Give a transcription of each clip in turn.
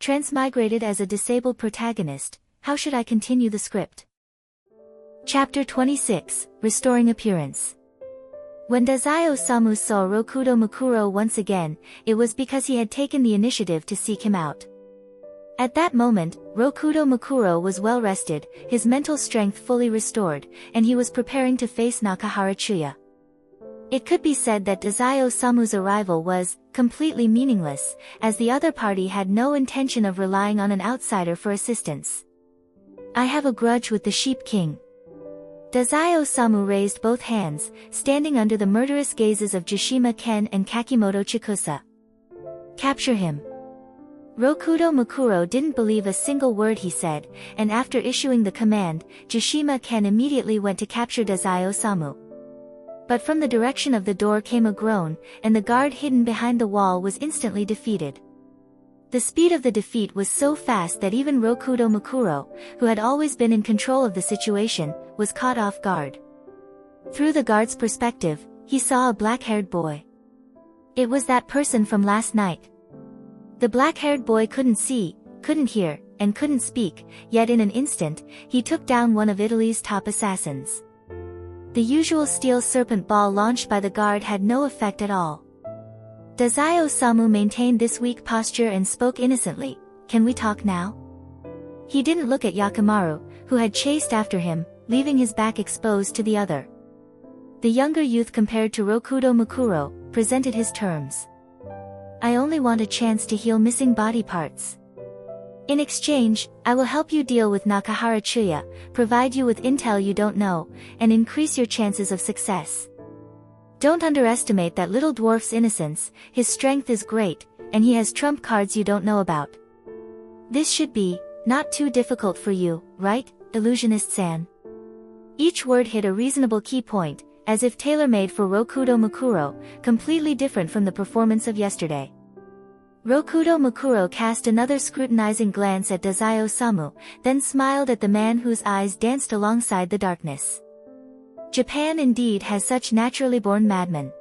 transmigrated as a disabled protagonist. How should I continue the script? Chapter 26, Restoring Appearance. When Tezuka Osamu saw Rokudo Mukuro once again, it was because he had taken the initiative to seek him out. At that moment, Rokudo Mukuro was well rested, his mental strength fully restored, and he was preparing to face Nakahara. It could be said that Tezuka Osamu's arrival was completely meaningless, as the other party had no intention of relying on an outsider for assistance. I have a grudge with the Sheep King. Tezuka Osamu raised both hands, standing under the murderous gazes of Jishima Ken and Kakimoto Chikusa. Capture him. Rokudo Mukuro didn't believe a single word he said, and after issuing the command, Jishima Ken immediately went to capture Tezuka Osamu. But from the direction of the door came a groan, and the guard hidden behind the wall was instantly defeated. The speed of the defeat was so fast that even Rokudo Mukuro, who had always been in control of the situation, was caught off guard. Through the guard's perspective, he saw a black-haired boy. It was that person from last night. The black-haired boy couldn't see, couldn't hear, and couldn't speak, yet in an instant, he took down one of Italy's top assassins. The usual steel serpent ball launched by the guard had no effect at all. Tezuka Osamu maintained this weak posture and spoke innocently, "Can we talk now?" He didn't look at Yakimaru, who had chased after him, leaving his back exposed to the other. The younger youth compared to Rokudo Mukuro, presented his terms. "I only want a chance to heal missing body parts. In exchange, I will help you deal with Nakahara, provide you with intel you don't know, and increase your chances of success. Don't underestimate that little dwarf's innocence, his strength is great, and he has trump cards you don't know about. This should be, not too difficult for you, right, illusionist-san?" Each word hit a reasonable key point, as if tailor-made for Rokudo Mukuro, completely different from the performance of yesterday. Rokudo Mukuro cast another scrutinizing glance at Tezuka Osamu, then smiled at the man whose eyes danced alongside the darkness. Japan indeed has such naturally born madmen.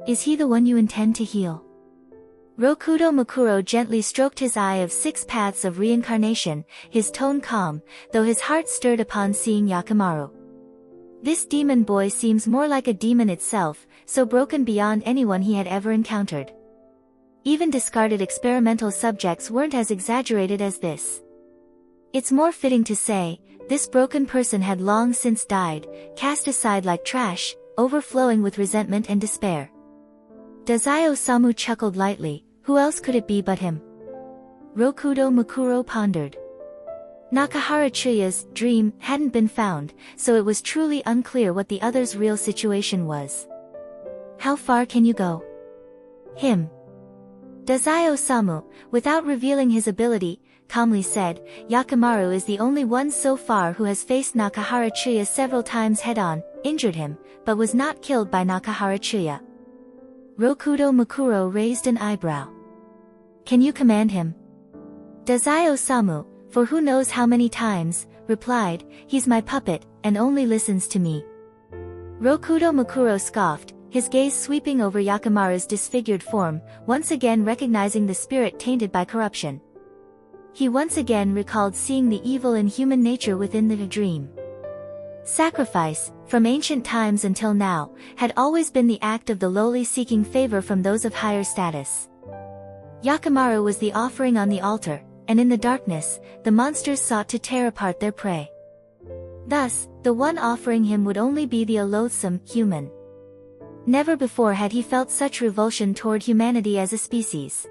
Is he the one you intend to heal? Rokudo Mukuro gently stroked his eye of 6 paths of reincarnation, his tone calm, though his heart stirred upon seeing Yakimaru. This demon boy seems more like a demon itself, so broken beyond anyone he had ever encountered. Even discarded experimental subjects weren't as exaggerated as this. It's more fitting to say, this broken person had long since died, cast aside like trash, overflowing with resentment and despair. Tezuka Osamu chuckled lightly, who else could it be but him? Rokudo Mukuro pondered. Nakahara's dream hadn't been found, so it was truly unclear what the other's real situation was. How far can you go? Him. Tezuka Osamu, without revealing his ability, calmly said, "Yakimaru is the only one so far who has faced Nakahara several times head-on, injured him, but was not killed by Nakahara." Rokudo Mukuro raised an eyebrow. "Can you command him?" Tezuka Osamu, for who knows how many times, replied, "He's my puppet, and only listens to me." Rokudo Mukuro scoffed, his gaze sweeping over Yakimaru's disfigured form, once again recognizing the spirit tainted by corruption. He once again recalled seeing the evil in human nature within the dream. Sacrifice, from ancient times until now, had always been the act of the lowly seeking favor from those of higher status. Yakimaru was the offering on the altar, and in the darkness, the monsters sought to tear apart their prey. Thus, the one offering him would only be the loathsome human. Never before had he felt such revulsion toward humanity as a species.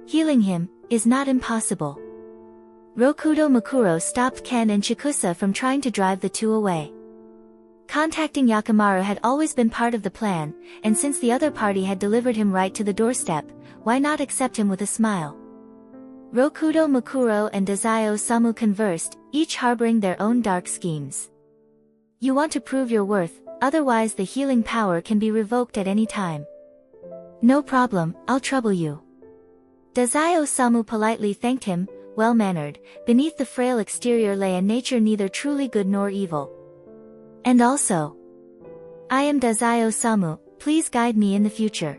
Healing him is not impossible. Rokudo Mukuro stopped Ken and Chikusa from trying to drive the two away. Contacting Yakimaru had always been part of the plan, and since the other party had delivered him right to the doorstep, why not accept him with a smile? Rokudo Mukuro and Tezuka Osamu conversed, each harboring their own dark schemes. "You want to prove your worth, otherwise the healing power can be revoked at any time." "No problem, I'll trouble you." Tezuka Osamu politely thanked him, well-mannered. Beneath the frail exterior lay a nature neither truly good nor evil. "And also, I am Tezuka Osamu, please guide me in the future."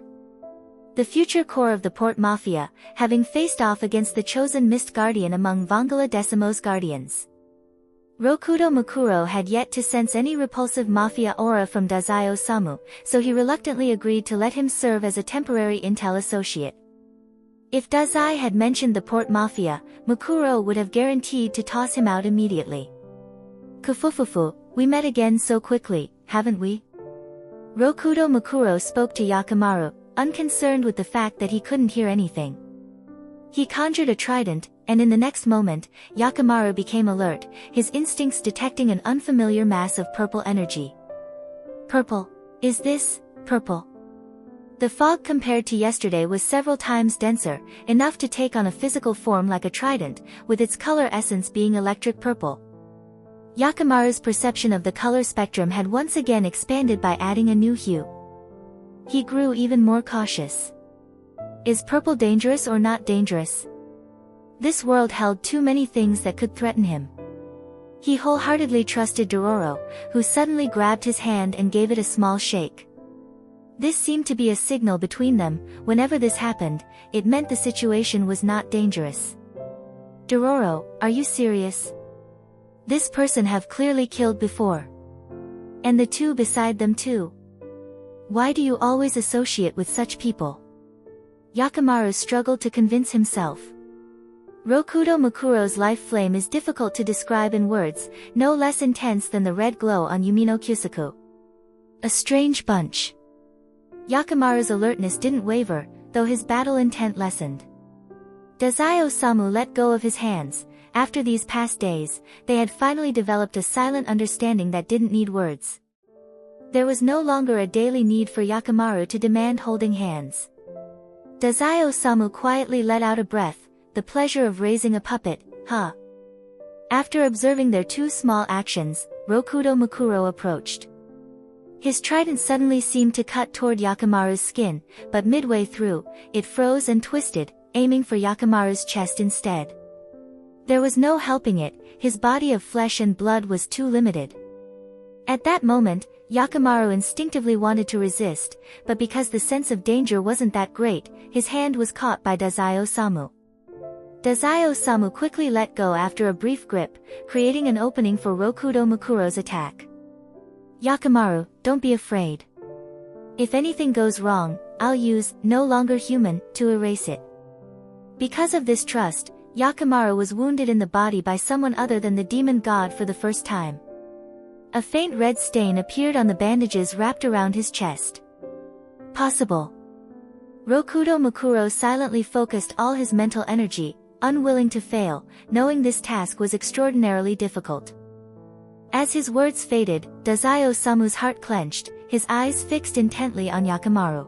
The future core of the Port Mafia, having faced off against the chosen Mist Guardian among Vangala Decimo's guardians. Rokudo Mukuro had yet to sense any repulsive mafia aura from Dazai Osamu, so he reluctantly agreed to let him serve as a temporary intel associate. If Dazai had mentioned the Port Mafia, Mukuro would have guaranteed to toss him out immediately. Kufufufu, we met again so quickly, haven't we? Rokudo Mukuro spoke to Yakimaru, unconcerned with the fact that he couldn't hear anything. He conjured a trident, and in the next moment, Yakimaru became alert, his instincts detecting an unfamiliar mass of purple energy. Purple. Is this purple? The fog compared to yesterday was several times denser, enough to take on a physical form like a trident, with its color essence being electric purple. Yakimaru's perception of the color spectrum had once again expanded by adding a new hue. He grew even more cautious. Is purple dangerous or not dangerous? This world held too many things that could threaten him. He wholeheartedly trusted Dororo, who suddenly grabbed his hand and gave it a small shake. This seemed to be a signal between them. Whenever this happened, it meant the situation was not dangerous. Dororo, are you serious? This person have clearly killed before. And the two beside them too. Why do you always associate with such people? Yakimaru struggled to convince himself. Rokudo Mukuro's life flame is difficult to describe in words, no less intense than the red glow on Yumino Kyusaku. A strange bunch. Yakimaru's alertness didn't waver, though his battle intent lessened. Dazai Osamu let go of his hands. After these past days, they had finally developed a silent understanding that didn't need words. There was no longer a daily need for Yakimaru to demand holding hands. Dazai Osamu quietly let out a breath, the pleasure of raising a puppet, huh? After observing their two small actions, Rokudo Mukuro approached. His trident suddenly seemed to cut toward Yakimaru's skin, but midway through, it froze and twisted, aiming for Yakimaru's chest instead. There was no helping it, his body of flesh and blood was too limited. At that moment, Yakimaru instinctively wanted to resist, but because the sense of danger wasn't that great, his hand was caught by Dazai Osamu. Dazai Osamu quickly let go after a brief grip, creating an opening for Rokudo Mukuro's attack. Yakimaru, don't be afraid. If anything goes wrong, I'll use no longer human to erase it. Because of this trust, Yakimaru was wounded in the body by someone other than the demon god for the first time. A faint red stain appeared on the bandages wrapped around his chest. Possible. Rokudo Mukuro silently focused all his mental energy, unwilling to fail, knowing this task was extraordinarily difficult. As his words faded, Dazai Osamu's heart clenched, his eyes fixed intently on Yakimaru.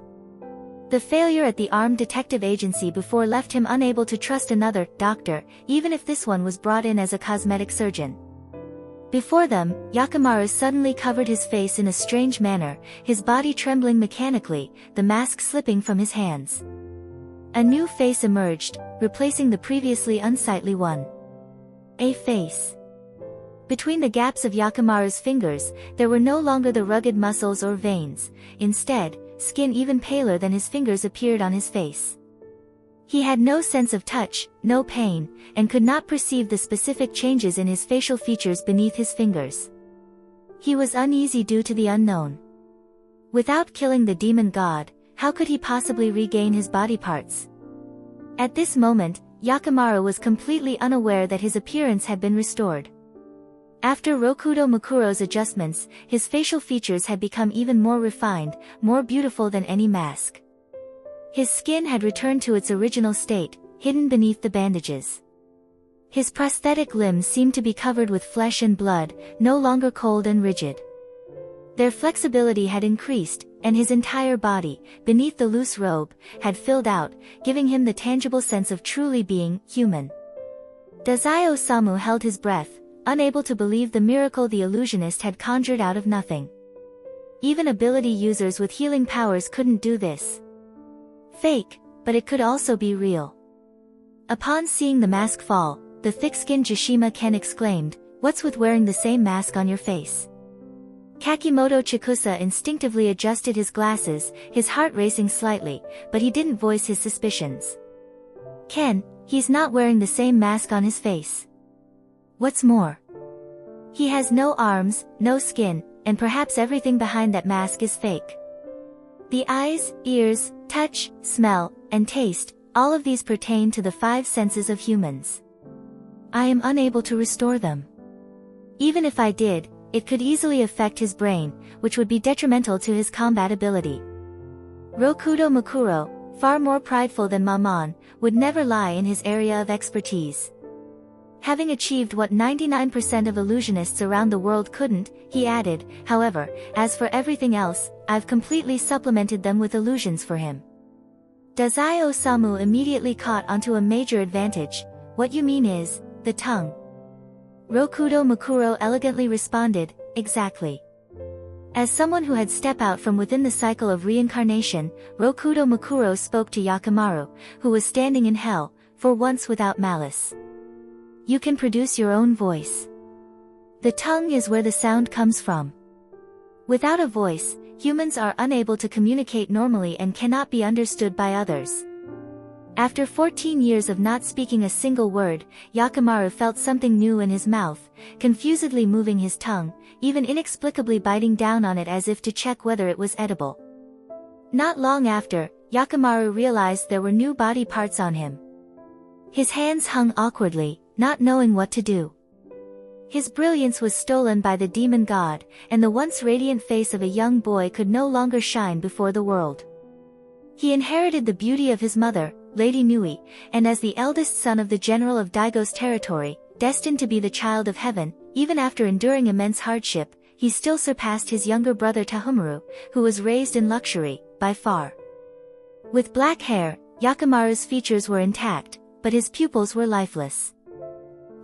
The failure at the armed detective agency before left him unable to trust another doctor, even if this one was brought in as a cosmetic surgeon. Before them, Yakimaru suddenly covered his face in a strange manner, his body trembling mechanically, the mask slipping from his hands. A new face emerged, replacing the previously unsightly one. A face. Between the gaps of Yakimaru's fingers, there were no longer the rugged muscles or veins. Instead, skin even paler than his fingers appeared on his face. He had no sense of touch, no pain, and could not perceive the specific changes in his facial features beneath his fingers. He was uneasy due to the unknown. Without killing the demon god, how could he possibly regain his body parts? At this moment, Yakimaru was completely unaware that his appearance had been restored. After Rokudo Mukuro's adjustments, his facial features had become even more refined, more beautiful than any mask. His skin had returned to its original state, hidden beneath the bandages. His prosthetic limbs seemed to be covered with flesh and blood, no longer cold and rigid. Their flexibility had increased, and his entire body, beneath the loose robe, had filled out, giving him the tangible sense of truly being human. Dazai Osamu held his breath, unable to believe the miracle the illusionist had conjured out of nothing. Even ability users with healing powers couldn't do this. Fake, but it could also be real. Upon seeing the mask fall, the thick-skinned Jishima Ken exclaimed, "What's with wearing the same mask on your face? Kakimoto Chikusa instinctively adjusted his glasses, his heart racing slightly, but he didn't voice his suspicions. Ken, he's not wearing the same mask on his face. What's more, he has no arms, no skin, and perhaps everything behind that mask is fake. The eyes, ears, touch, smell, and taste, all of these pertain to the 5 senses of humans. I am unable to restore them. Even if I did, it could easily affect his brain, which would be detrimental to his combat ability. Rokudo Mukuro, far more prideful than Maman, would never lie in his area of expertise. Having achieved what 99% of illusionists around the world couldn't, he added, however, as for everything else, I've completely supplemented them with illusions for him. Dazai Osamu immediately caught onto a major advantage. What you mean is, the tongue. Rokudo Mukuro elegantly responded, exactly. As someone who had stepped out from within the cycle of reincarnation, Rokudo Mukuro spoke to Yakimaru, who was standing in hell, for once without malice. You can produce your own voice. The tongue is where the sound comes from. Without a voice, humans are unable to communicate normally and cannot be understood by others. After 14 years of not speaking a single word, Yakimaru felt something new in his mouth, confusedly moving his tongue, even inexplicably biting down on it as if to check whether it was edible. Not long after, Yakimaru realized there were new body parts on him. His hands hung awkwardly, not knowing what to do. His brilliance was stolen by the demon god, and the once radiant face of a young boy could no longer shine before the world. He inherited the beauty of his mother, Lady Nui, and as the eldest son of the general of Daigo's territory, destined to be the child of heaven, even after enduring immense hardship, he still surpassed his younger brother Tahumaru, who was raised in luxury, by far. With black hair, Yakimaru's features were intact, but his pupils were lifeless.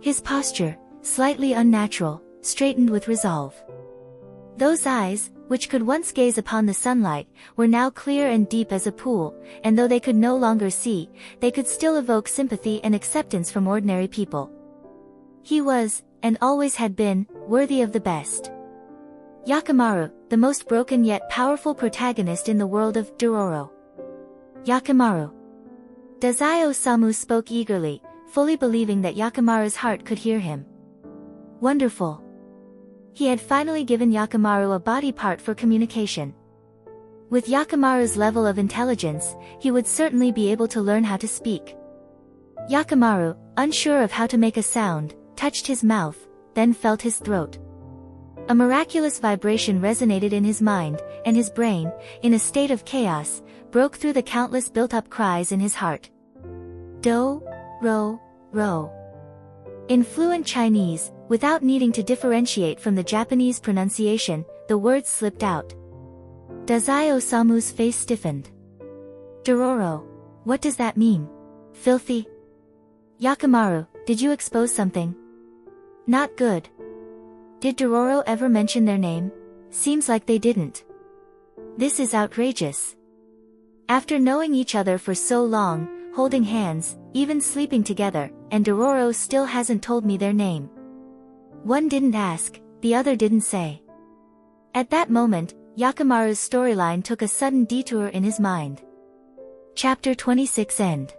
His posture, slightly unnatural, straightened with resolve. Those eyes, which could once gaze upon the sunlight, were now clear and deep as a pool, and though they could no longer see, they could still evoke sympathy and acceptance from ordinary people. He was, and always had been, worthy of the best. Yakimaru, the most broken yet powerful protagonist in the world of Dororo. Yakimaru. Dazai Osamu spoke eagerly, fully believing that Yakimaru's heart could hear him. Wonderful. He had finally given Yakimaru a body part for communication. With Yakimaru's level of intelligence, he would certainly be able to learn how to speak. Yakimaru, unsure of how to make a sound, touched his mouth, then felt his throat. A miraculous vibration resonated in his mind, and his brain, in a state of chaos, broke through the countless built-up cries in his heart. Do, ro, ro. In fluent Chinese, without needing to differentiate from the Japanese pronunciation, the words slipped out. Dazai Osamu's face stiffened. Dororo. What does that mean? Filthy? Yakimaru, did you expose something? Not good. Did Dororo ever mention their name? Seems like they didn't. This is outrageous. After knowing each other for so long, holding hands, even sleeping together, and Dororo still hasn't told me their name. One didn't ask, the other didn't say. At that moment, Yakimaru's storyline took a sudden detour in his mind. Chapter 26 End.